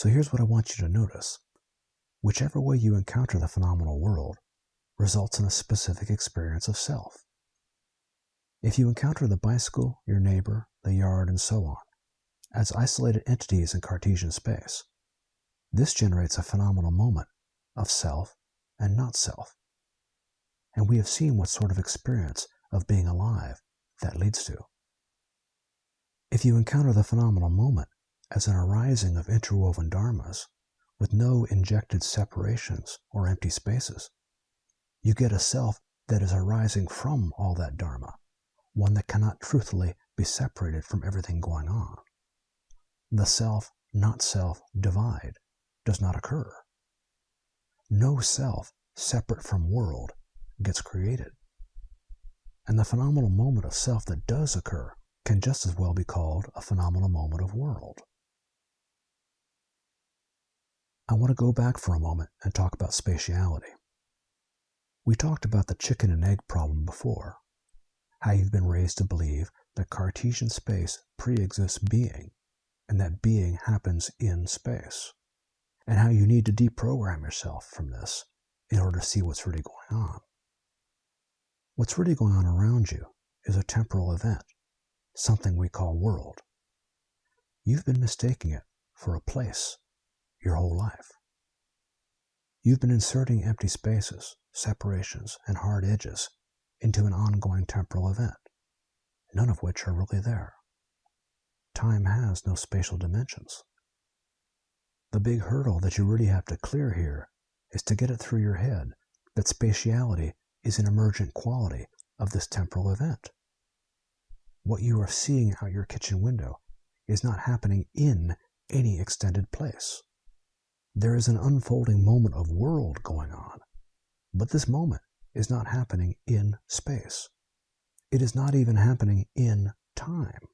So here's what I want you to notice. Whichever way you encounter the phenomenal world results in a specific experience of self. If you encounter the bicycle, your neighbor, the yard, and so on, as isolated entities in Cartesian space, this generates a phenomenal moment of self and not self. And we have seen what sort of experience of being alive that leads to. If you encounter the phenomenal moment as an arising of interwoven dharmas with no injected separations or empty spaces, you get a self that is arising from all that dharma, one that cannot truthfully be separated from everything going on. The self-not self divide does not occur. No self separate from world gets created. And the phenomenal moment of self that does occur can just as well be called a phenomenal moment of world. I want to go back for a moment and talk about spatiality. We talked about the chicken and egg problem before, how you've been raised to believe that Cartesian space pre-exists being, and that being happens in space, and how you need to deprogram yourself from this in order to see what's really going on. What's really going on around you is a temporal event, something we call world. You've been mistaking it for a place your whole life. You've been inserting empty spaces, separations, and hard edges into an ongoing temporal event, none of which are really there. Time has no spatial dimensions. The big hurdle that you really have to clear here is to get it through your head that spatiality is an emergent quality of this temporal event. What you are seeing out your kitchen window is not happening in any extended place. There is an unfolding moment of world going on, but this moment is not happening in space. It is not even happening in time.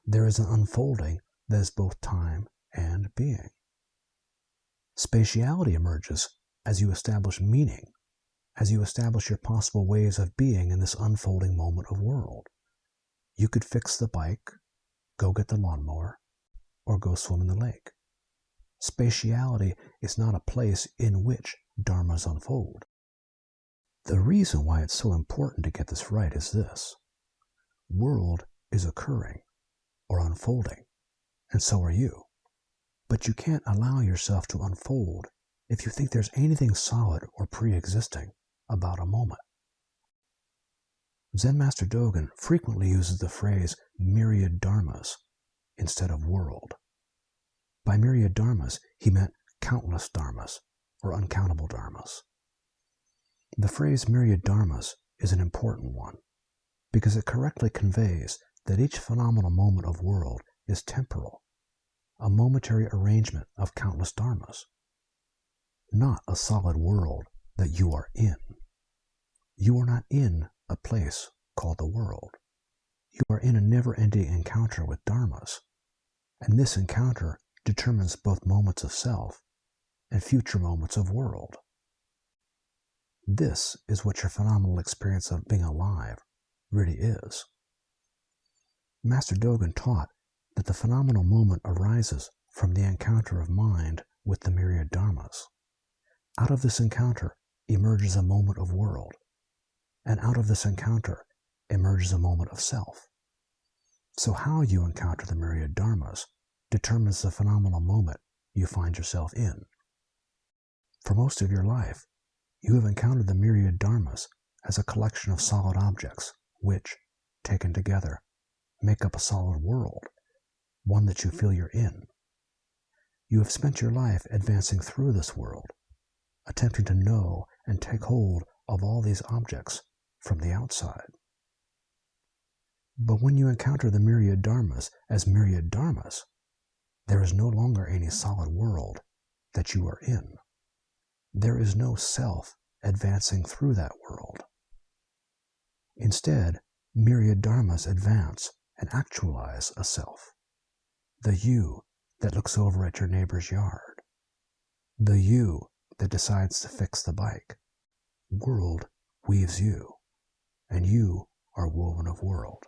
There is an unfolding that is both time and being. Spatiality emerges as you establish meaning, as you establish your possible ways of being in this unfolding moment of world. You could fix the bike, go get the lawnmower, or go swim in the lake. Spatiality is not a place in which dharmas unfold. The reason why it's so important to get this right is this. World is occurring or unfolding, and so are you. But you can't allow yourself to unfold if you think there's anything solid or pre-existing about a moment. Zen Master Dogen frequently uses the phrase myriad dharmas instead of world. By myriad dharmas, he meant countless dharmas or uncountable dharmas. The phrase myriad dharmas is an important one because it correctly conveys that each phenomenal moment of world is temporal, a momentary arrangement of countless dharmas, not a solid world that you are in. You are not in a place called the world. You are in a never-ending encounter with dharmas, and this encounter determines both moments of self and future moments of world. This is what your phenomenal experience of being alive really is. Master Dogen taught that the phenomenal moment arises from the encounter of mind with the myriad dharmas. Out of this encounter emerges a moment of world, and out of this encounter emerges a moment of self. So how you encounter the myriad dharmas determines the phenomenal moment you find yourself in. For most of your life, you have encountered the myriad dharmas as a collection of solid objects which, taken together, make up a solid world, one that you feel you're in. You have spent your life advancing through this world, attempting to know and take hold of all these objects from the outside. But when you encounter the myriad dharmas as myriad dharmas, there is no longer any solid world that you are in. There is no self advancing through that world. Instead, myriad dharmas advance and actualize a self. The you that looks over at your neighbor's yard. The you that decides to fix the bike. World weaves you, and you are woven of world.